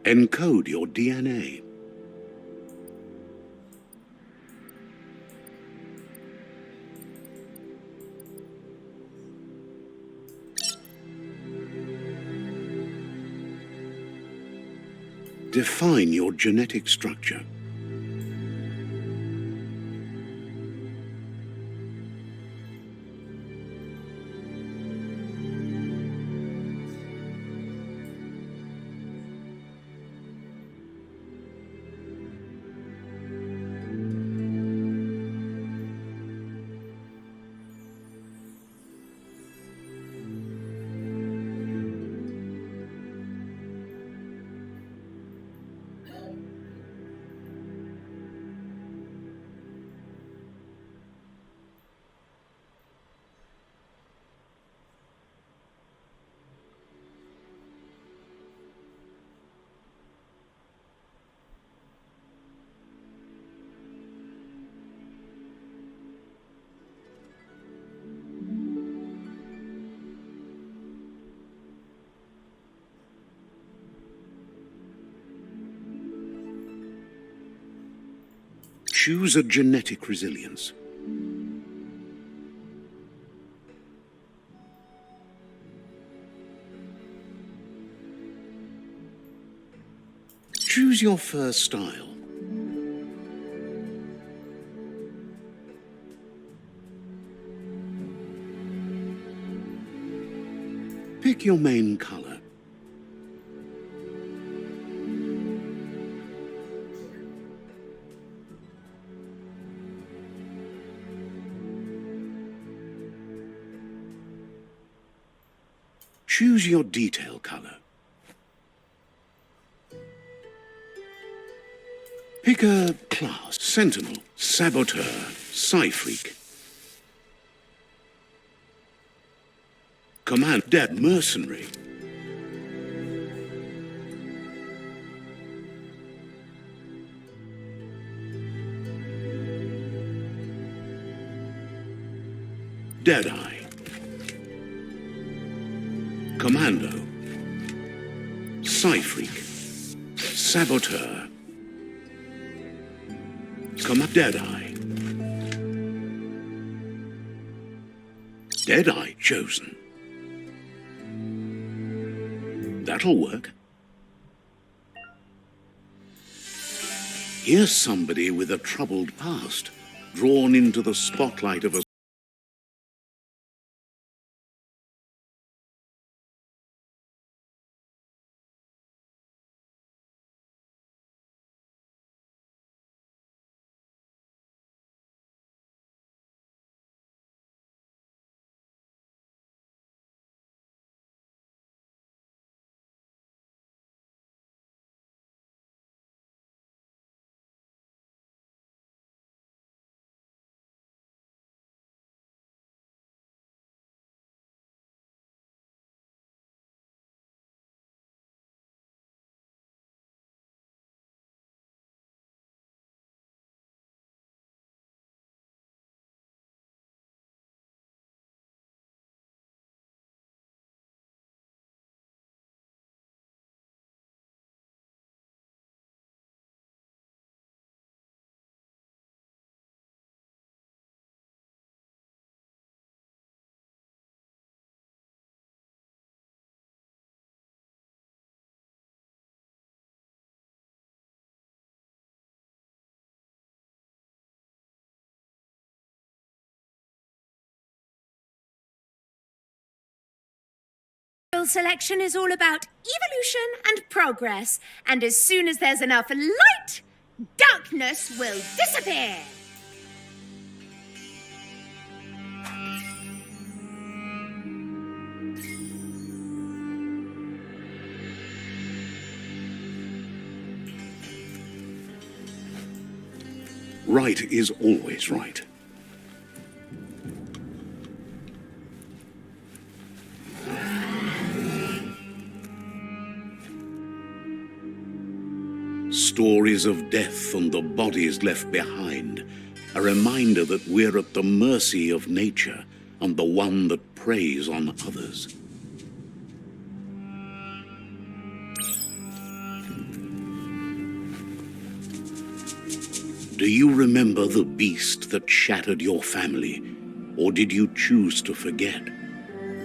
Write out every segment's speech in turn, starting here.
Encode your DNA. Define your genetic structure. Choose a genetic resilience. Choose your first style. Pick your main color. Choose your detail color. Pick a class: Sentinel, Saboteur, Psy-Freak. Command Dead Mercenary. Deadeye. Commando, Psy-Freak, Saboteur, Deadeye. Deadeye chosen. That'll work. Here's somebody with a troubled past, drawn into the spotlight of a selection is all about evolution and progress, and as soon as there's enough light, darkness will disappear. right is always right. Stories of death and the bodies left behind, a reminder that we're at the mercy of nature and the one that preys on others. Do you remember the beast that shattered your family, or did you choose to forget?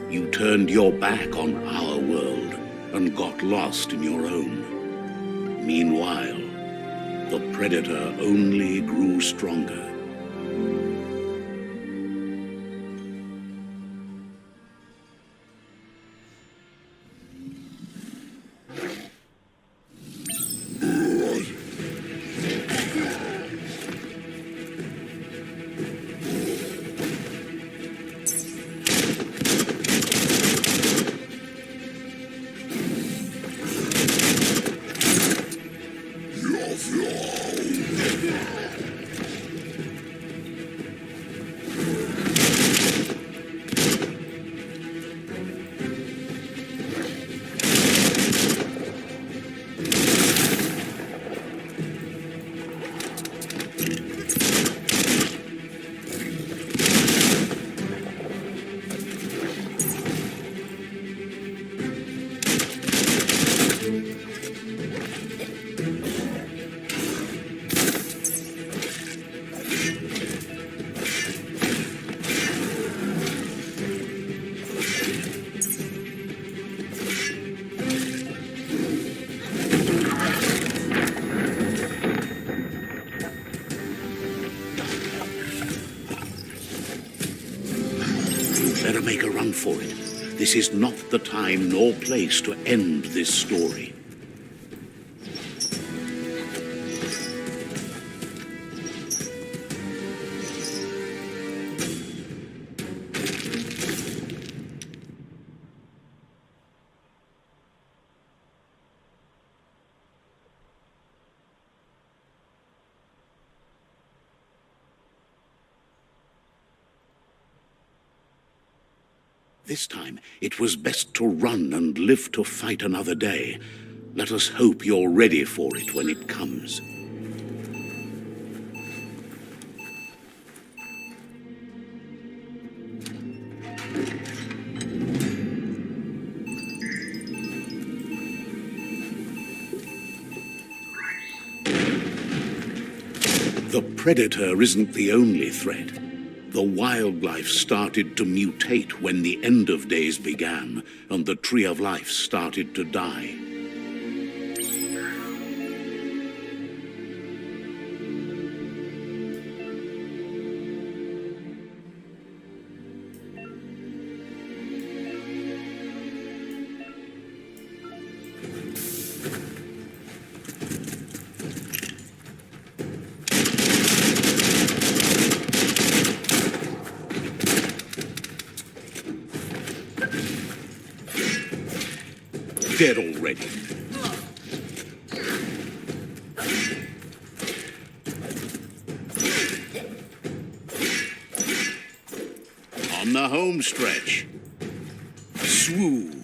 You turned your back on our world and got lost in your own. Meanwhile, the predator only grew stronger. Better make a run for it. This is not the time nor place to end this story. This time, it was best to run and live to fight another day. Let us hope you're ready for it when it comes. The predator isn't the only threat. The wildlife started to mutate when the end of days began, and the tree of life started to die. Dead already. On the home stretch. Swoo.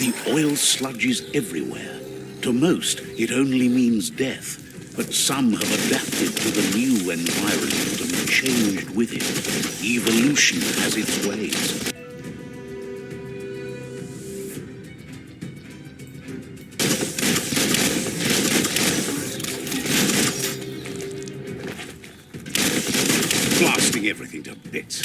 The oil sludge is everywhere. To most, it only means death. but some have adapted to the new environment and changed with it. Evolution has its ways. Blasting everything to bits.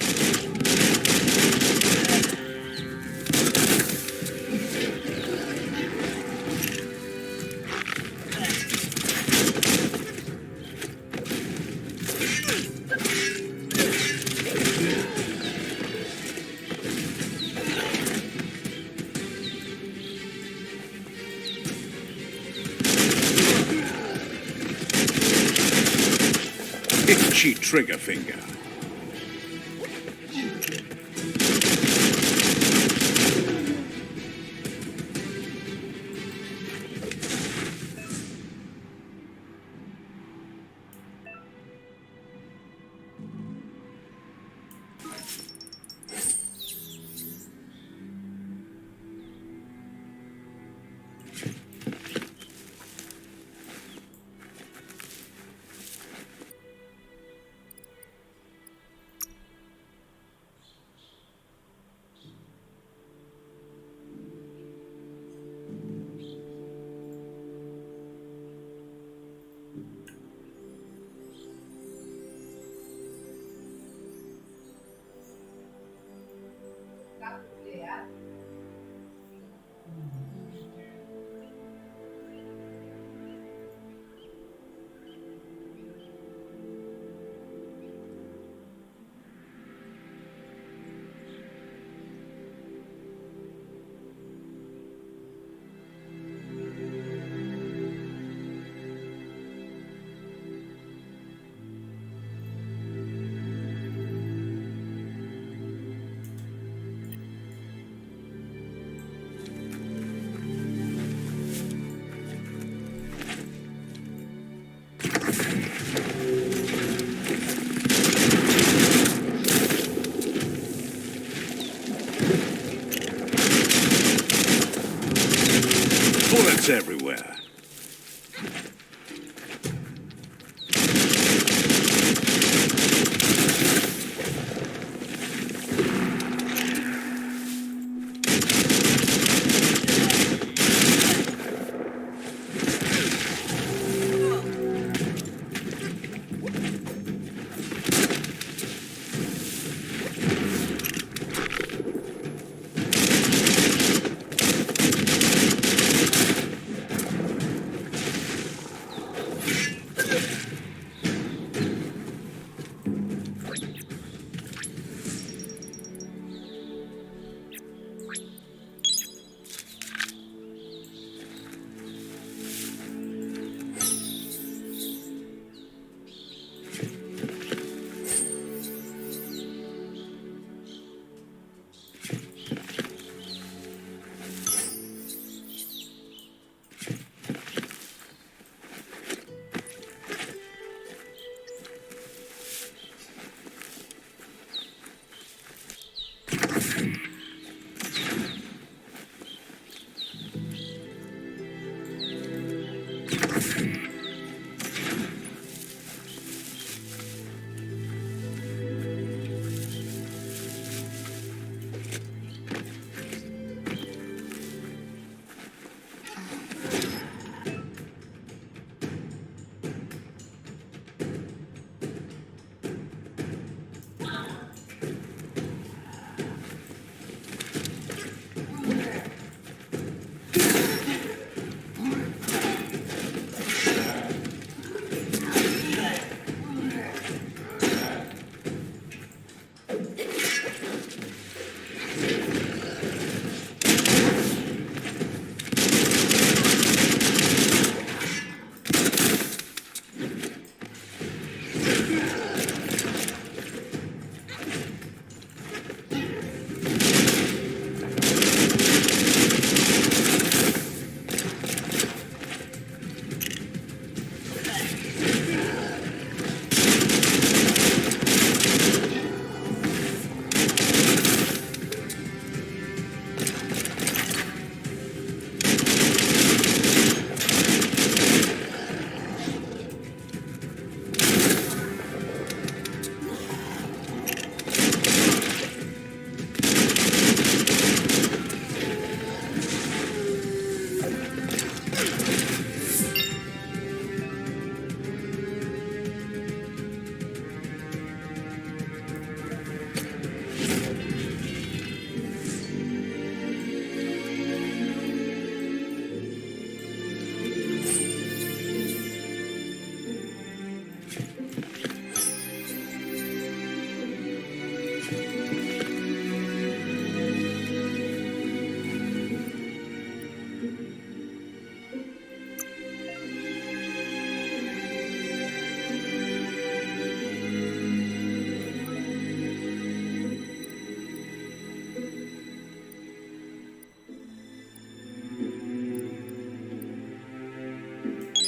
Itchy trigger finger. Bullets everywhere.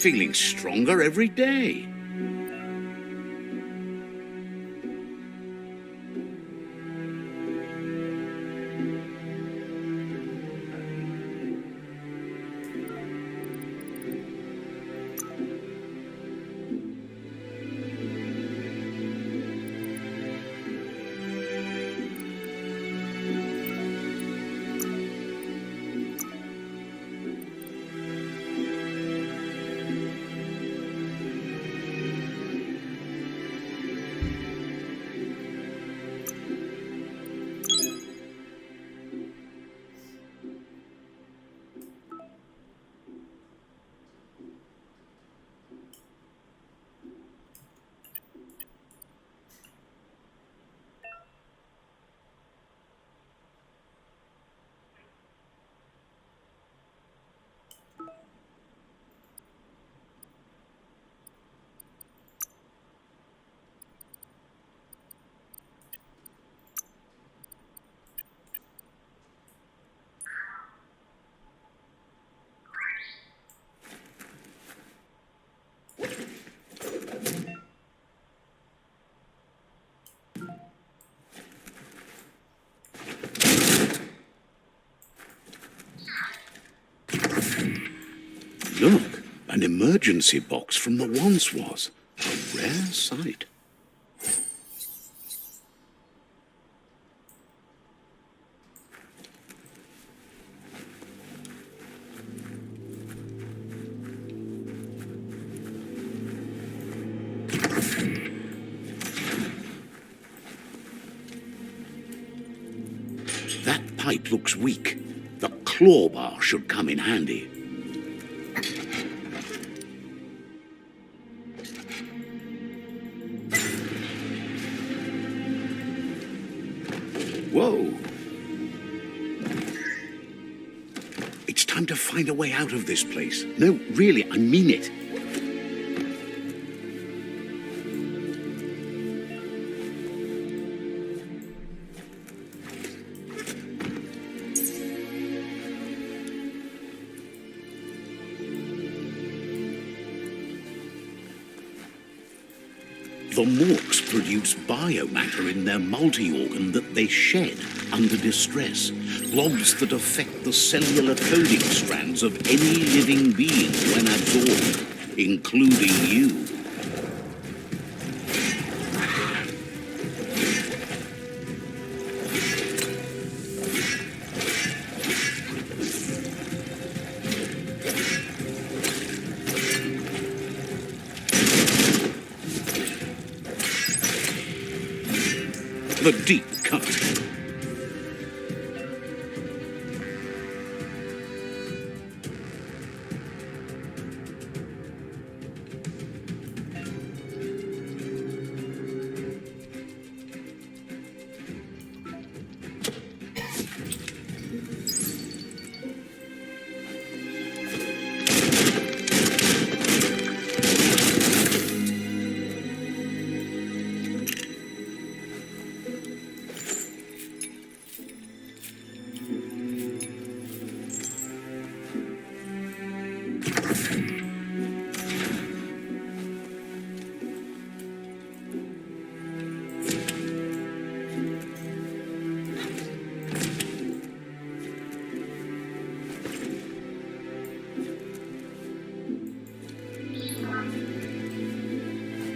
feeling stronger every day. Look, an emergency box from the once was. A rare sight. That pipe looks weak. The claw bar should come in handy. Whoa. It's time to find a way out of this place. No, really, I mean it. The Morks produce biomatter in their multi-organ that they shed under distress. Blobs that affect the cellular coding strands of any living being when absorbed, including you. The deep cut.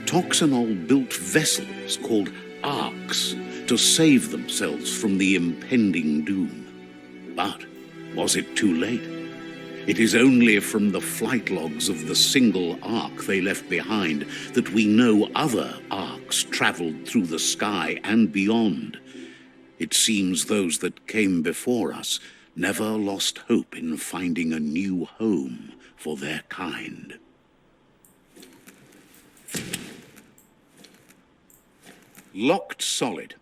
Toxanol built vessels called arks to save themselves from the impending doom. But was it too late? It is only from the flight logs of the single ark they left behind that we know other arks traveled through the sky and beyond. It seems those that came before us never lost hope in finding a new home for their kind. Locked solid.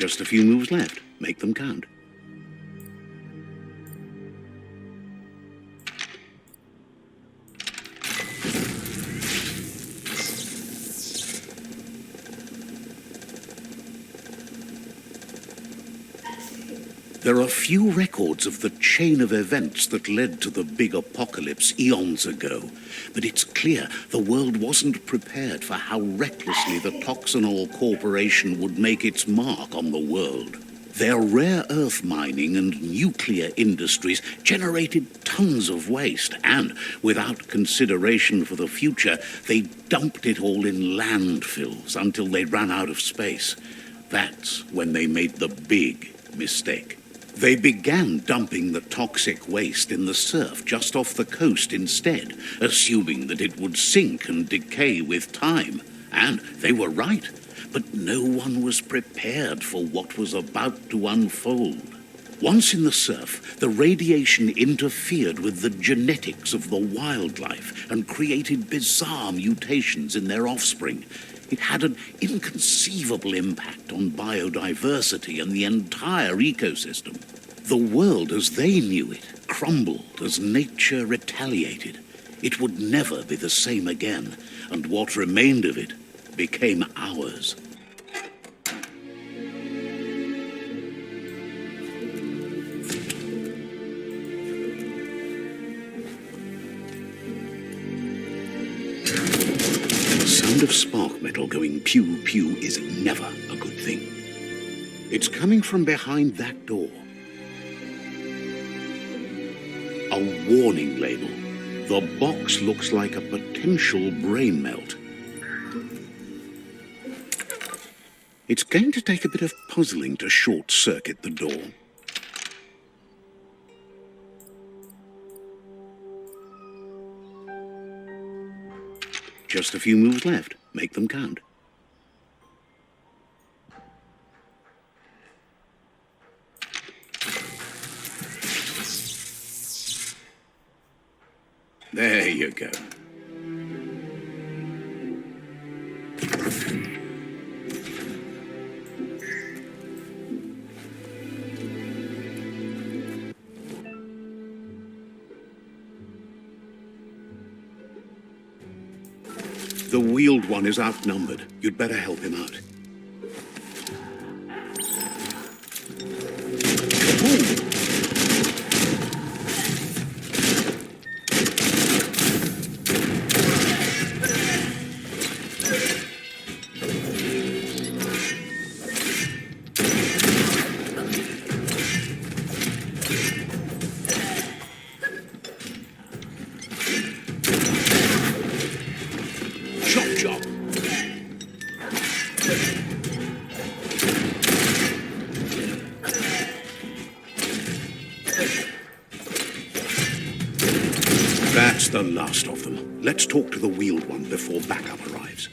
Just a few moves left. Make them count. There are few records of the chain of events that led to the big apocalypse eons ago, but it's clear the world wasn't prepared for how recklessly the Toxanol Corporation would make its mark on the world. Their rare earth mining and nuclear industries generated tons of waste, and without consideration for the future, they dumped it all in landfills until they ran out of space. That's when they made the big mistake. They began dumping the toxic waste in the surf just off the coast instead, assuming that it would sink and decay with time. And they were right, but no one was prepared for what was about to unfold. Once in the surf, the radiation interfered with the genetics of the wildlife and created bizarre mutations in their offspring. It had an inconceivable impact on biodiversity and the entire ecosystem. The world as they knew it crumbled as nature retaliated. It would never be the same again, and what remained of it became ours. Of spark metal going pew-pew is never a good thing. It's coming from behind that door. A warning label. The box looks like a potential brain melt. It's going to take a bit of puzzling to short-circuit the door. Just a few moves left. Make them count. There you go. The wheeled one is outnumbered. You'd better help him out. That's the last of them. Let's talk to the wheeled one before backup arrives.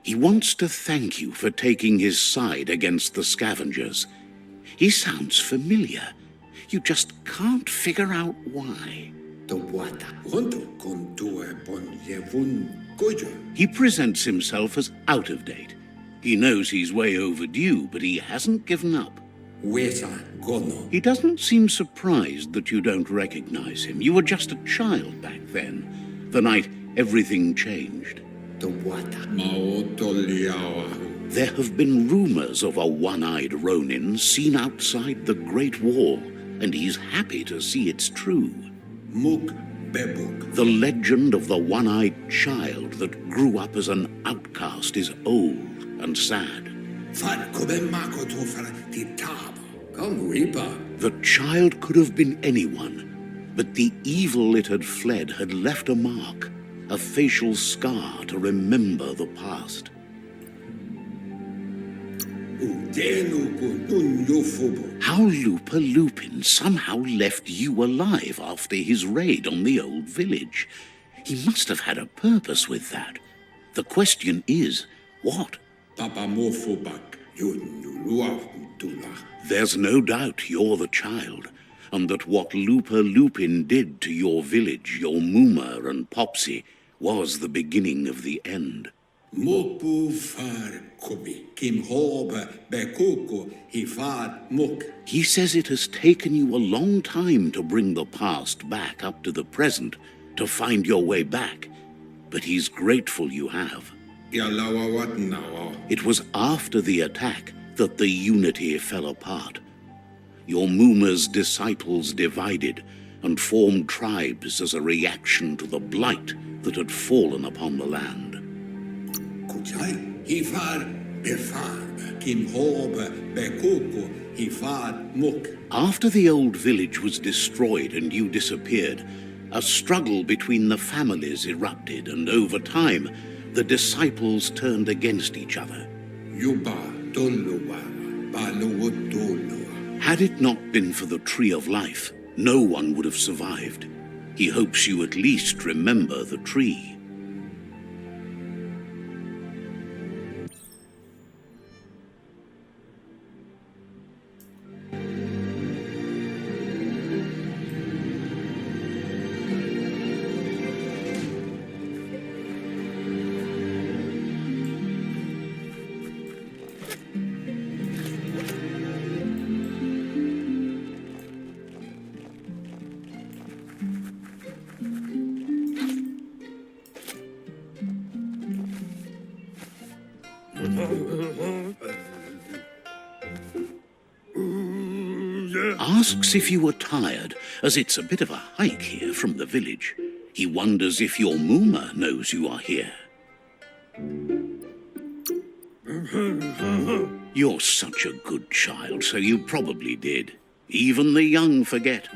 He wants to thank you for taking his side against the scavengers. He sounds familiar. You just can't figure out why. He presents himself as out of date. He knows he's way overdue, but he hasn't given up. He doesn't seem surprised that you don't recognize him. You were just a child back then, the night everything changed. There have been rumors of a one-eyed Ronin seen outside the Great Wall, and he's happy to see it's true. The legend of the one-eyed child that grew up as an outcast is old and sad. The child could have been anyone, but the evil it had fled had left a mark, a facial scar to remember the past. How Looper Lupin somehow left you alive after his raid on the old village. He must have had a purpose with that. The question is, what? There's no doubt you're the child, and that what Looper Lupin did to your village, your Mooma and Popsy, was the beginning of the end. He says it has taken you a long time to bring the past back up to the present, to find your way back, but he's grateful you have. It was after the attack that the unity fell apart. Your Mooma's disciples divided and formed tribes as a reaction to the blight that had fallen upon the land. After the old village was destroyed and you disappeared, a struggle between the families erupted, and over time, the disciples turned against each other. Had it not been for the Tree of Life, no one would have survived. He hopes you at least remember the tree. Asks if you were tired, as it's a bit of a hike here from the village. He wonders if your Mooma knows you are here. You're such a good child, so you probably did. Even the young forget.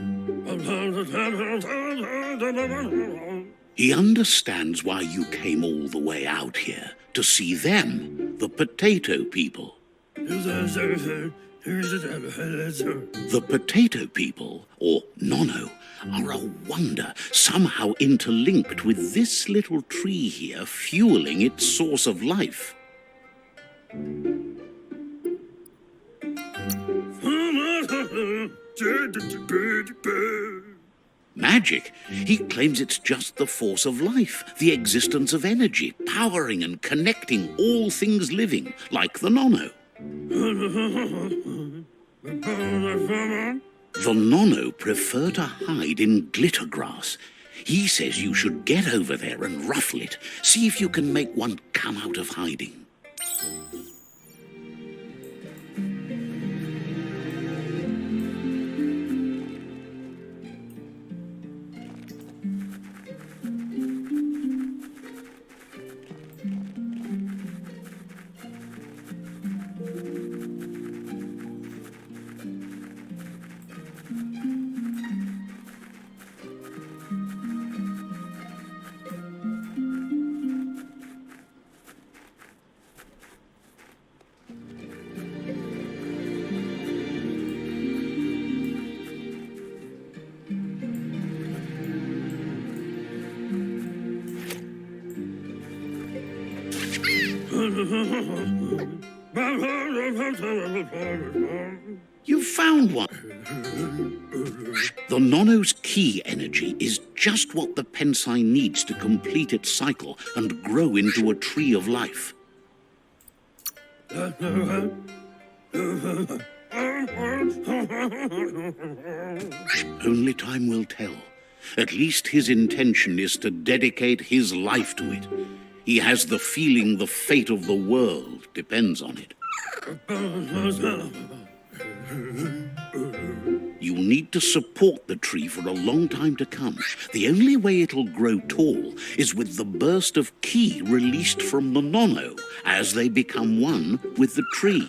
He understands why you came all the way out here, to see them, the potato people. The potato people, or Nono, are a wonder, somehow interlinked with this little tree here, fueling its source of life. Magic? He claims it's just the force of life, the existence of energy, powering and connecting all things living, like the Nono. The Nono prefer to hide in glitter grass. He says you should get over there and ruffle it. See if you can make one come out of hiding. You found one. The Nono's key energy is just what the Pensai needs to complete its cycle and grow into a tree of life. Only time will tell. At least his intention is to dedicate his life to it. He has the feeling the fate of the world depends on it. You'll need to support the tree for a long time to come. The only way it'll grow tall is with the burst of ki released from the Nono as they become one with the tree.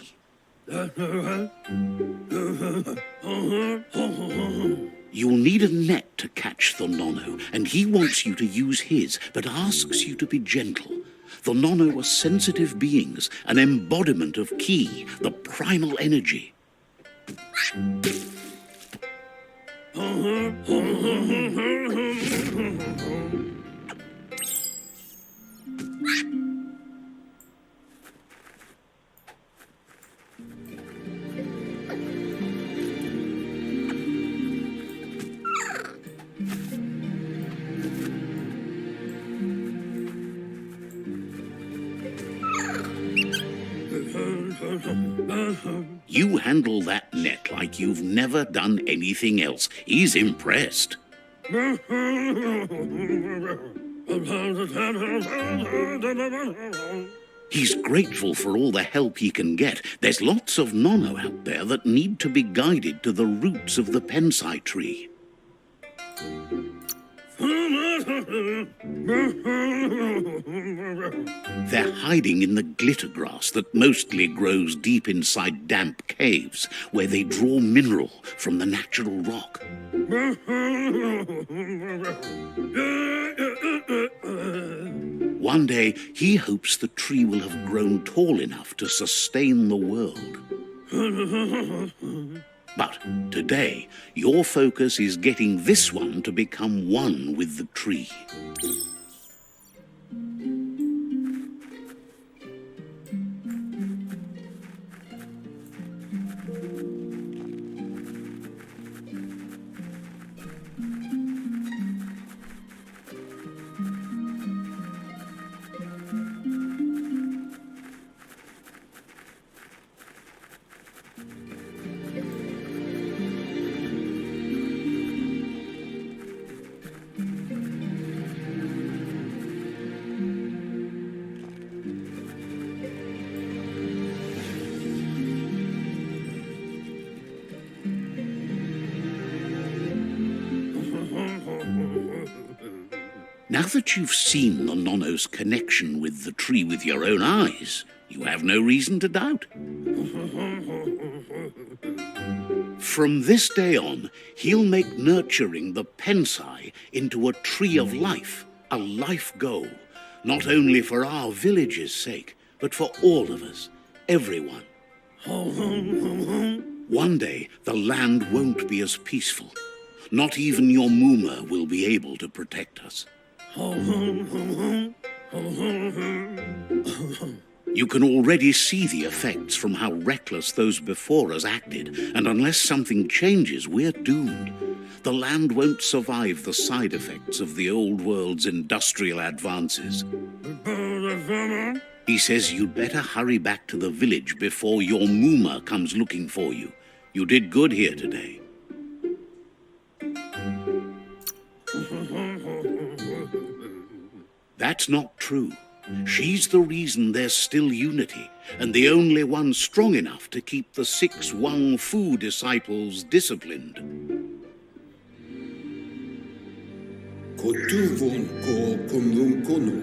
You'll need a net to catch the Nono, and he wants you to use his, but asks you to be gentle. The Nono are sensitive beings, an embodiment of Ki, the primal energy. You handle that net like you've never done anything else. He's impressed. He's grateful for all the help he can get. There's lots of Nono out there that need to be guided to the roots of the Pensai tree. They're hiding in the glitter grass that mostly grows deep inside damp caves, where they draw mineral from the natural rock. One day, he hopes the tree will have grown tall enough to sustain the world. But today, your focus is getting this one to become one with the tree. Now that you've seen the Nono's connection with the tree with your own eyes, you have no reason to doubt. From this day on, he'll make nurturing the Pensai into a tree of life, a life goal, not only for our village's sake, but for all of us, everyone. One day, the land won't be as peaceful. Not even your Muma will be able to protect us. You can already see the effects from how reckless those before us acted, and unless something changes, we're doomed. The land won't survive the side effects of the old world's industrial advances. He says you'd better hurry back to the village before your Muma comes looking for you. You did good here today. That's not true. She's the reason there's still unity, and the only one strong enough to keep the 6 Wang Fu disciples disciplined.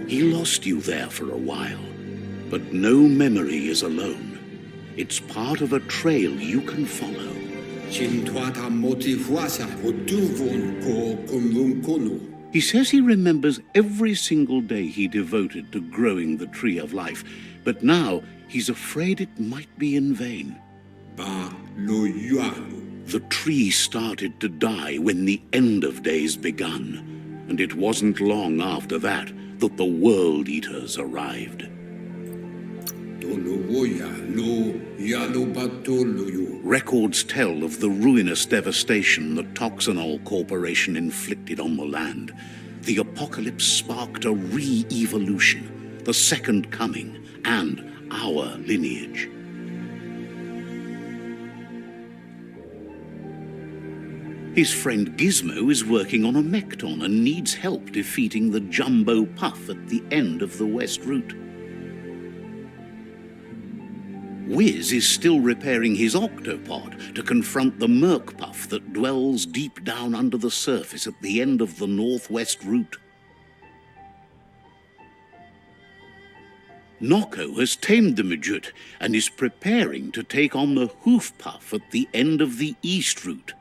He lost you there for a while, but no memory is alone. It's part of a trail you can follow. He says he remembers every single day he devoted to growing the Tree of Life, but now he's afraid it might be in vain. The tree started to die when the end of days begun, and it wasn't long after that that the World Eaters arrived. Records tell of the ruinous devastation the Toxanol Corporation inflicted on the land. The apocalypse sparked a re-evolution, the second coming, and our lineage. His friend Gizmo is working on a Mechton and needs help defeating the Jumbo Puff at the end of the West Route. Wiz is still repairing his octopod to confront the Merc Puff that dwells deep down under the surface at the end of the Northwest Route. Noko has tamed the Midget and is preparing to take on the Hoof Puff at the end of the East Route.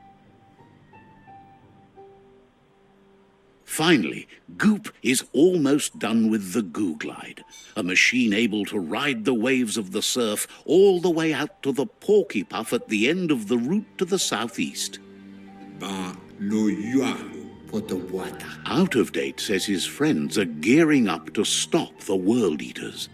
Finally, Goop is almost done with the Goo Glide, a machine able to ride the waves of the surf all the way out to the Porky Puff at the end of the route to the southeast. Ba lo yualo potawata. Out of Date says his friends are gearing up to stop the World Eaters.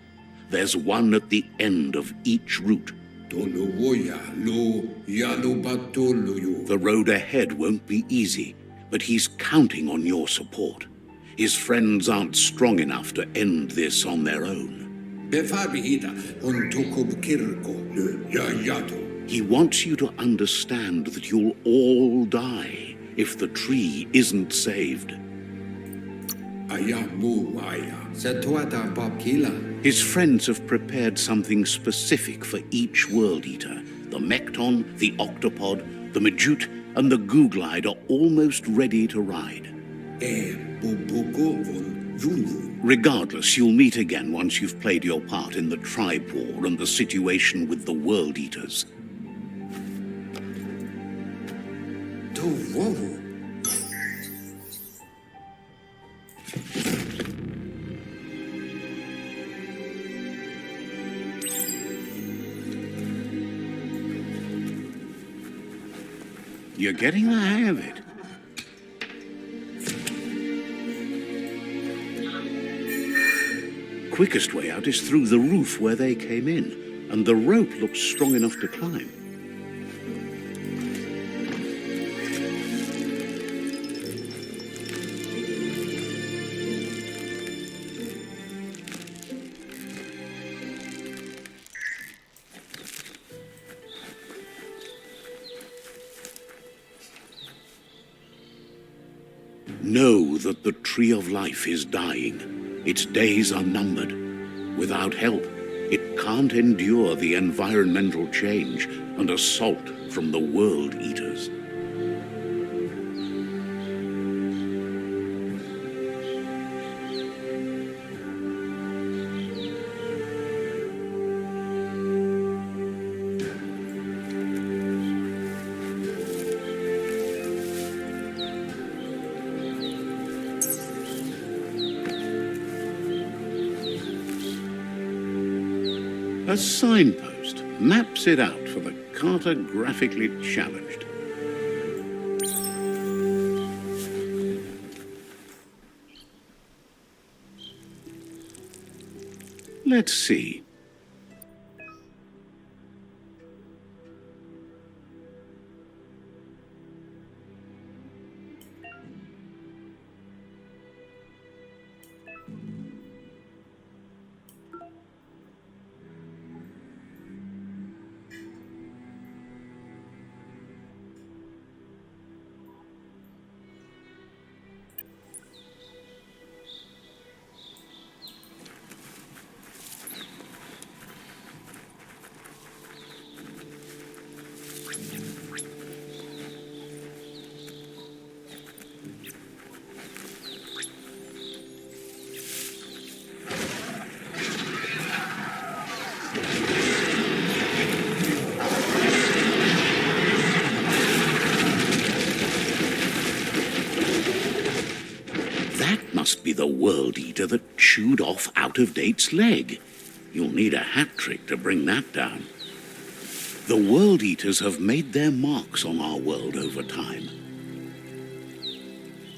There's one at the end of each route. Tolo woya lo yalo batolo yo. The road ahead won't be easy, but he's counting on your support. His friends aren't strong enough to end this on their own. Befabihita on tokob kirko yayato. He wants you to understand that you'll all die if the tree isn't saved. Ayamu waya. Setwata babkila. His friends have prepared something specific for each World Eater. The Mekton, the Octopod, the Majute, and the Goo Glide are almost ready to ride. Regardless, you'll meet again once you've played your part in the tribe war and the situation with the World Eaters. You're getting the hang of it. Quickest way out is through the roof where they came in, and the rope looks strong enough to climb. Know that the Tree of Life is dying. Its days are numbered. Without help, it can't endure the environmental change and assault from the World Eaters. A signpost maps it out for the cartographically challenged. Let's see. Must be the World Eater that chewed off Out of Date's leg. You'll need a hat trick to bring that down. The World Eaters have made their marks on our world over time.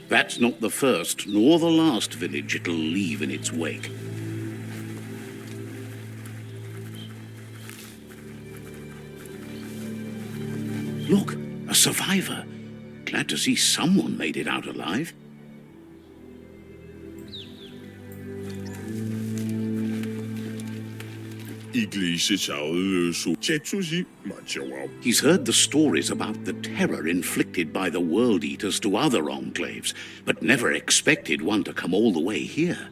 That's not the first nor the last village it'll leave in its wake. Look, a survivor. Glad to see someone made it out alive. He's heard the stories about the terror inflicted by the World Eaters to other enclaves, but never expected one to come all the way here.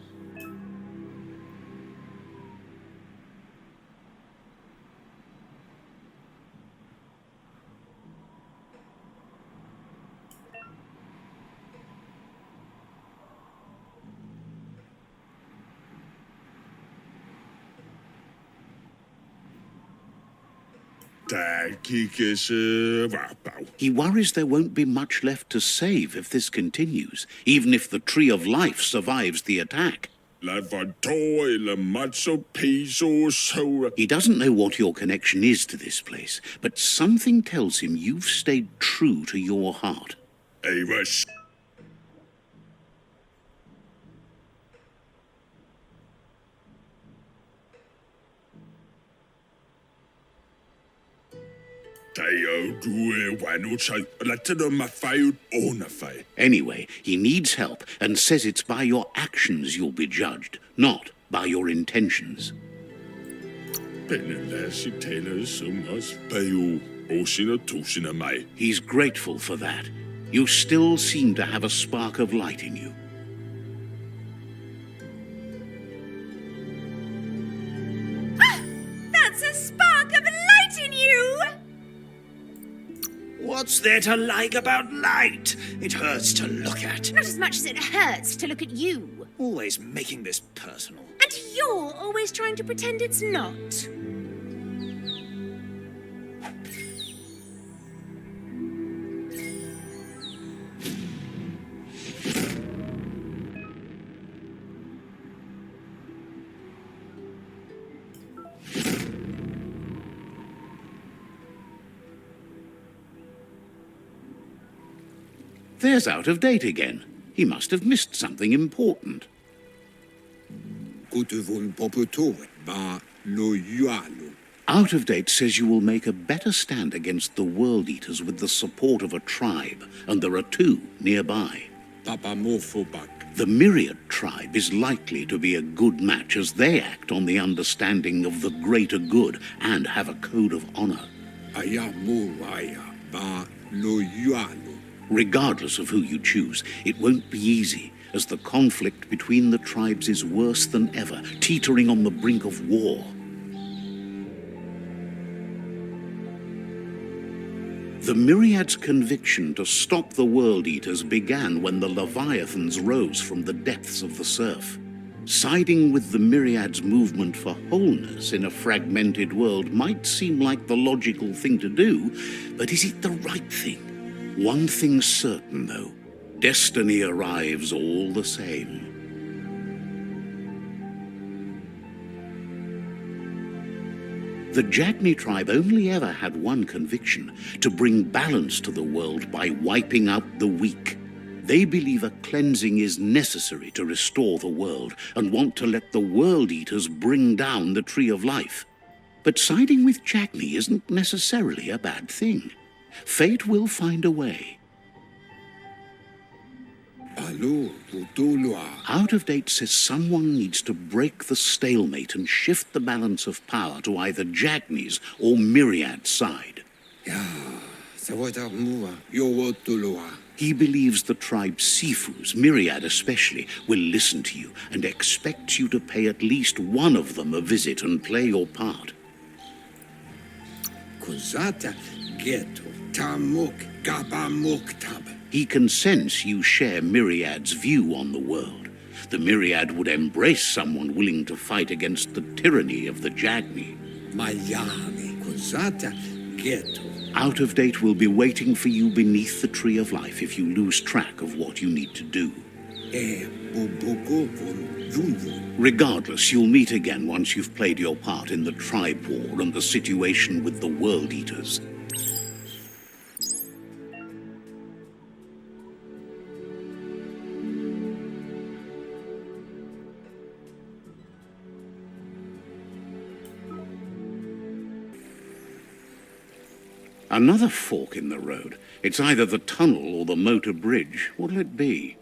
He worries there won't be much left to save if this continues, even if the Tree of Life survives the attack. He doesn't know what your connection is to this place, but something tells him you've stayed true to your heart. Anyway, he needs help and says it's by your actions you'll be judged, not by your intentions. He's grateful for that. You still seem to have a spark of light in you. That's a spark of light in you! What's there to like about light? It hurts to look at. Not as much as it hurts to look at you. Always making this personal. And you're always trying to pretend it's not. There's Out of Date again. He must have missed something important. Out of Date says you will make a better stand against the World Eaters with the support of a tribe, and there are two nearby. The Myriad tribe is likely to be a good match as they act on the understanding of the greater good and have a code of honor. Regardless of who you choose, it won't be easy, as the conflict between the tribes is worse than ever, teetering on the brink of war. The Myriad's conviction to stop the World Eaters began when the Leviathans rose from the depths of the surf. Siding with the Myriad's movement for wholeness in a fragmented world might seem like the logical thing to do, but is it the right thing? One thing's certain, though. Destiny arrives all the same. The Jagni tribe only ever had one conviction: to bring balance to the world by wiping out the weak. They believe a cleansing is necessary to restore the world, and want to let the World Eaters bring down the Tree of Life. But siding with Jagni isn't necessarily a bad thing. Fate will find a way. Out of Date says someone needs to break the stalemate and shift the balance of power to either Jagni's or Myriad's side. He believes the tribe Sifus, Myriad especially, will listen to you and expects you to pay at least one of them a visit and play your part. He can sense you share Myriad's view on the world. The Myriad would embrace someone willing to fight against the tyranny of the Jagni. Out of Date will be waiting for you beneath the Tree of Life if you lose track of what you need to do. Regardless, you'll meet again once you've played your part in the tribe war and the situation with the World Eaters. Another fork in the road. It's either the tunnel or the motor bridge. What'll it be?